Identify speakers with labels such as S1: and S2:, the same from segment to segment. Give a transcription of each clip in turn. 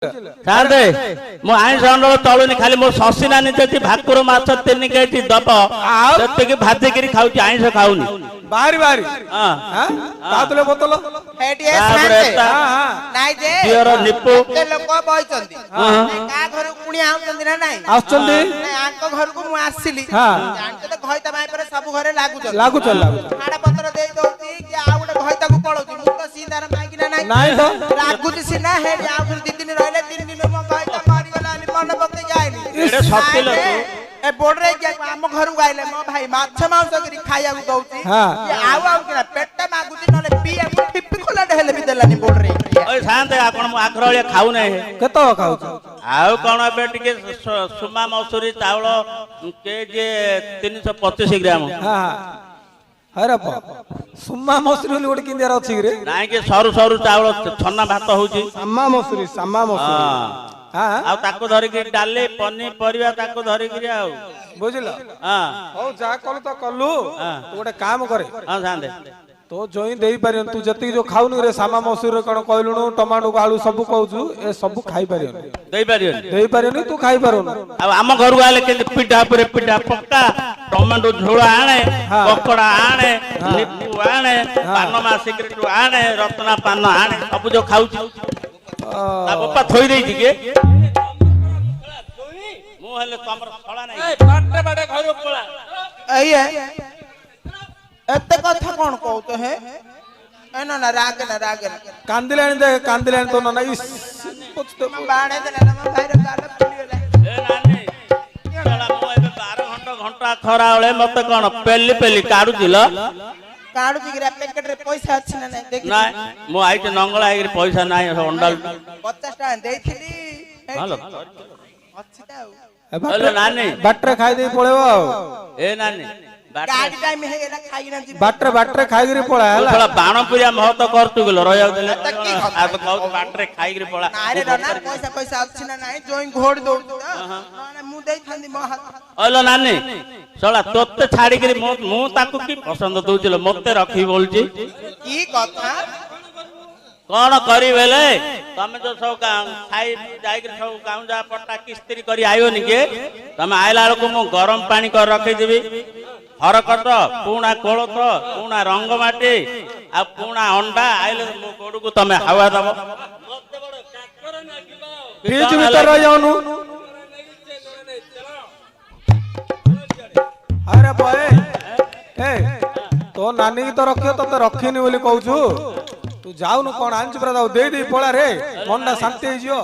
S1: सारे मु आईस अंडल चलुनी खाली मो शशी नानी जति भाकुर माछ 3 केजी दब जति भाजी करी खाउची आईस खाउनी
S2: बारी बारी
S1: हां
S2: हां तातले बोतल
S3: हेटिए साथे नाइ जे
S1: दियर निप्पु
S3: के लोक बइचंदी का घर कुणी आउचंदी ना नाइ
S2: आउचंदी
S3: आंको घर को मु आसिली
S2: हां
S3: जानते तो घइता माई पर सब घरे लागु
S2: लागु चल
S3: खाड़ा पत्र देई दोती कि आ गुटे घइता को पळौती मु तो सीधार मागी ना नाइ
S2: नाइ तो
S3: लागुची सिना हेड आ फिर 2 दिन रहले 3 दिन मो घइता मारी गला नि मन बते जाइनी
S1: एडे सत्य लो
S3: ए बोर्ड रे के हम घर को आइले मो भाई माछ मांस करी खाया को दउती ये आउ आउ के पेट मागुची नले पिया को ठिप्पी खोला ढेले भी देलानी बोर्ड रे
S1: ओय शांत आपण मु आखरळे खाउ नै
S2: केतो खाउछ
S1: आउ कोन बे टिके सुमा मसूरी चावल केजे 325 ग्राम
S2: हां अरे सुम्मा मसूरी लोड किंदियार अछि रे
S1: नाइ के सरू सरू चावल छन्ना भात होउची
S2: सम्मा मसूरी हां
S1: आ ताको धरि के डाले पनी परिवा ताको धरि के आउ
S2: बुझिलो
S1: हां
S2: हो जा कल तो कलु तू गोटे काम करे
S1: हां जांदे
S2: तो जोई देई पारियन तू जति जो खाउनु रे सामा मसूरी रे कोन कहलुनु टमाटो आलू सब कहउछु ए सब खाई पारियन देई पारियन तू खाई पारुनु
S1: अब हम घर को आले के पिठा पर पिठा पक्का टमाटो झोला आणे पकोड़ा आणे निप्पु आणे पानमा सिगरेट आणे रत्ना पान आणे सब जो खाउछु आ पप्पा थोई देई के मु हले तमर छळा नै ए बाटे बाटे घर पळा
S3: आइए एते कथा कोन कहतो है ए ना राग ना
S2: कांदिलानी तो ना इस
S3: बाणे दे ना भाई रे गाल फुलियोला
S1: ए नानी छळा मु एबे 12 घंटा खरा ओळे मते कोन पेली पेली काडू दिल
S3: काडू जिगरा पैकेट रे पैसा अछि ना नै देख
S1: ना मु आइते नंगला आइरे पैसा नाइ अंडल
S3: 50 टका देइथिली
S1: हालो
S3: अछि ता
S1: हेलो नानी
S2: बाटरे खाई दे पळेबो
S1: ए नानी
S3: गाड़ी टाइम हे एला खाई ना जी
S2: बाटरे खाई गिरी पळा हला
S1: थोड़ा बाणपुरिया महत करतु गेलो रया देले आ तो कहू बाटरे खाई गिरी पळा
S3: नारे ना पैसा अछि ना नै जोई घोड़ दो ना मु देई थांदी मो हाथ
S1: हेलो नानी सला तोते छाड़ी गिरी मु ताकू की पसंद दोउचिलो मते रखी बोलची
S3: की कथा
S1: कोन करी बेले तमे जो सब खाई जाई के सब गांव जा पट्टा किस्त्री करी आयो नि के तमे आइला को मु गरम पानी कर रखी देबी हरकत पुणा कोळथ पुणा रंग माटी आ पुणा अंडा आइले मु कोडू को तमे हवा दबो
S2: फ्रिज भीतर रह जाउनु अरे बए ए तो नानी की तो रखियो तो रखिनी बोली कहूछु तू जाउनु कोन आंच पर दाऊ दे दे पळा रे मनना शांति हो जियो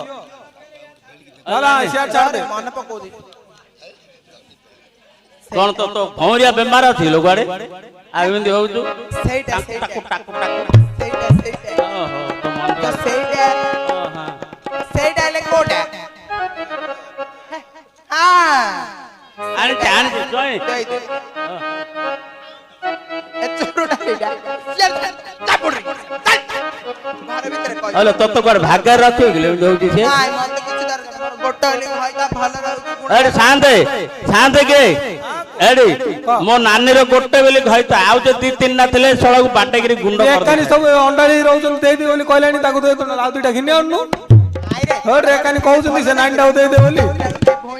S2: चला सिया छाड़ दे
S3: मन पको दे
S1: कोन तो भौरिया बेमार अछि लोगाडे आ एमंदी होउछु
S3: सेटा
S1: टाकू टाकू ओहो तो मन
S3: तो सेटा
S1: हां
S3: सेटा ले कोटा हां
S1: आणि जान जोय
S3: दे दे ए चोरुडा लेडा चल चापुड़ रे घर भीतर कह
S1: हेलो तो कोड भागर रखियो गेले दोउची से
S3: हां मन तो किछ दर बोटली होइता भल रहू
S1: अरे शांत के एडी मो नानी रो गोटे बेली घइता आउ जे 2-3 ना थले सळगु बाटे गिरी गुंड कर दे
S2: एकानी सब अंडाळी रहउछन दे दे बोली कहलानी ताको दे तो आउ दुटा घिने अन्नु हर एकानी कहउछन से नानी दाउ दे दे बोली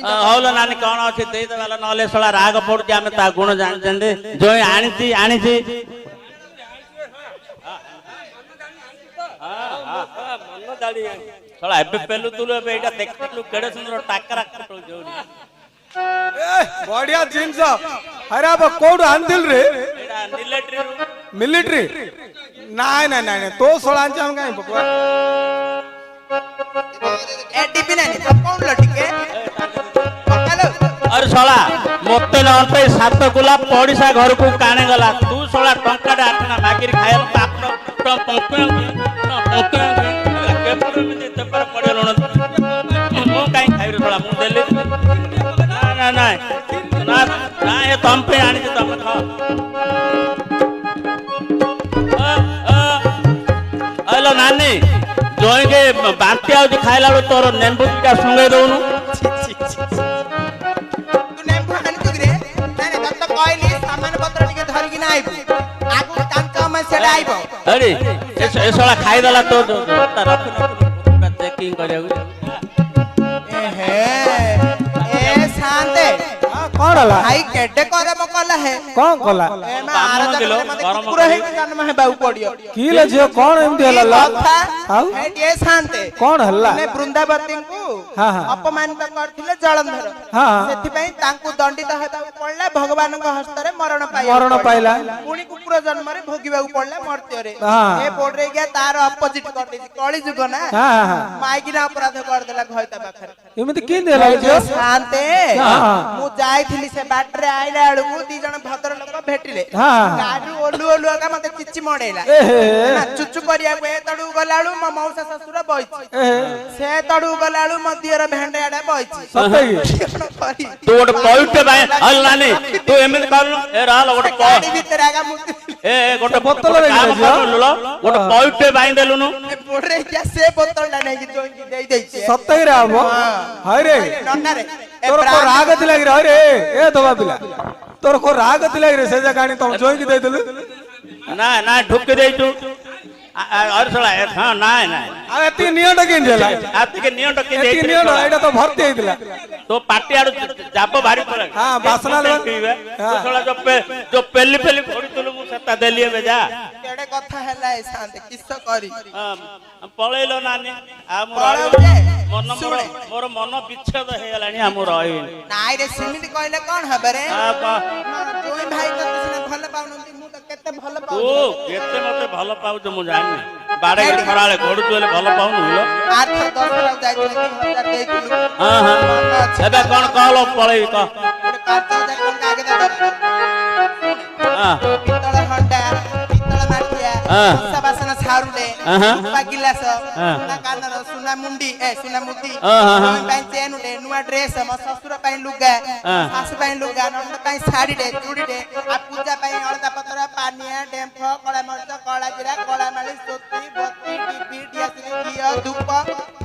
S1: हौला नानी कोन अछि दे दे वाला नले सळा राग पडु जे हमें ता गुण जान जंदे जोई आनीची मन दाडी सळा एबे पेलु तुलो एबे एटा देखलु केडे सुंदर टाकरा कटो जोनी
S2: बढ़िया जिंस अरे अब कोड आंदिल रे
S1: एटा
S2: मिलिटरी नाय तो सोळांचे हम काय बकवा
S3: ए टिफिन आनी कौन लटिके हेलो
S1: अरे सोळा मते न अंते 7 गुलाब पडिसा घर को काने गला तू सोळा टंका डा आठना मागिर खायल तापन पंके केपर में ते पर पडेलो न मो काई खाइ रे सोळा मु देले ना ये तम पे आनी तम खा हेलो नानी जोई के बांती आउ खाइला तोर नेंबू का सुंगे दोनु
S3: तू नेंबू आनी तुगरे नाने तत कहली सामान पत्र टिके धरि कि ना आइबो आगु कांका में सेडा आइबो
S1: अरे ए सोला खाइ दला तो रख चेकिंग करियो
S3: हे ए शांते
S2: कौन हला
S3: भाई केडे करे म कला है
S2: कौन कला
S3: ए मैं आरा जन्म मते कुकुर हे जन्म हे बाऊ पडियो
S2: की ले झियो कौन एमती हला आउ
S3: हे ए शांते
S2: कौन हल्ला
S3: ने वृंदावती को
S2: हां हां
S3: अपमानित करथिले जलंधर
S2: हां
S3: सेथि पई तांकु दंडित हेबाउ पडला भगवान को हस्तरे मरण
S2: पाइला
S3: पुणी कुकुर जन्म रे भोगिबाउ पडला मर्त्य रे
S2: हां
S3: ए बोर्ड रे गया तार अपोजिट कर देछि कली जुग ना
S2: हां हां
S3: माइकिना अपराध कर देला घइता पाखरे
S2: एमती की देला झियो
S3: शांते
S2: हां
S3: मु जाइथिली से बाटरे आइला बेलकु दी जण भद्र लोक भेटिले
S2: हां
S3: गाडी ओलु ओलु का मते चिच्ची मडेला ना चुचु करिया को ए तडू गलाळू म मौसा ससुर बइछि से तडू गलाळू म दियर भेंडेडा बइछि
S2: सतई
S1: तू गोटे पॉइंट बाय हल्लानी तू एमिति करनु ए रहल गोटे
S3: गाडी भीतर आगा मु
S1: ए गोटे
S2: बोतल रे
S1: काम करनु लो गोटे पॉइंट बाय देलुनु
S3: बोडरे क्या से बोतलडा नै कि जोइ की देई देछि
S2: सतई रे आबो हाय रे
S3: नन्ना रे
S2: तोर को राग दिला रे अरे ए दबा पिला तोर को राग दिला रे से जगानी तुम जोई की दे देलु
S1: ना ना ढुक देइतु और सला हां ना ना
S2: आ एती नियट किन देला
S1: आती के नियट के
S2: एती
S1: देइतु
S2: नियट एटा तो भर्ती हेतिला
S1: तो पार्टी आडू जाबो भारी पड़े
S2: हां बासना ले
S1: तो सला जो पेली पेली फोड़ी तुलु मु सत्ता देलिए बेजा
S3: केडे कथा हैला ए शांत किस्सा करी
S1: पळेलो नानी आ मन मोर मन विच्छेद हे गलानी हम रही
S3: नाइ रे सिमिति कहले कोन हबे रे जोइ भाई तो तुसने भल पाउनंती मु तो केते भल
S1: तू
S3: पाउ
S1: केते मते भल पाउछ मु जानि बाडे के खराळे घोडु तोले भल पाउनु हिलो
S3: 8-10 लाख जाइथिले 3000 देइथिलु
S1: हां हां एबे कोन कहलो पळेई क
S3: 5000 टका आगे दे
S1: हां
S3: पितळ हंडा पितळ माठिया सब बासन छारुले पा गिलास ना कानर सुना मुंडी ए सुना मुदी जोइ पई चेन उडे नुवा ड्रेस म ससुर पई लुगा सासु पई लुगा नंद पई साड़ी दे चूड़ी दे आ पूजा पई अलता पत्र पानिया डेम्फ कळा मरच कळा जीरा कळा माली सोती बत्ती टीपी डियासिली घियो धूप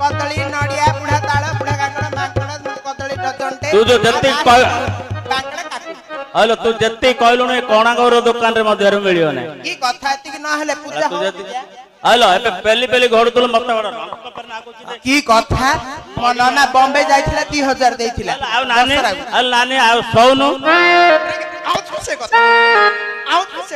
S3: कदली नडिया बुढ़ा ताळ बुढ़ा काकड़ माकड़ कदली डजनटे
S1: तू जो जत्ती
S3: काकड़ काकू
S1: हलो तू जत्ती कहलु ने कोणागौर दुकान रे मध्यर मिलियो ने
S3: की कथा एति न हले पूजा हो
S1: हलो एबे पेली पेली घोडु तुल मत बड़ रंग पेपर ना को दे
S3: की कथा म नाना बॉम्बे जाइथिला 3000 देइथिला
S1: आ नानी आ सोनु
S3: आउट से कथा आउट से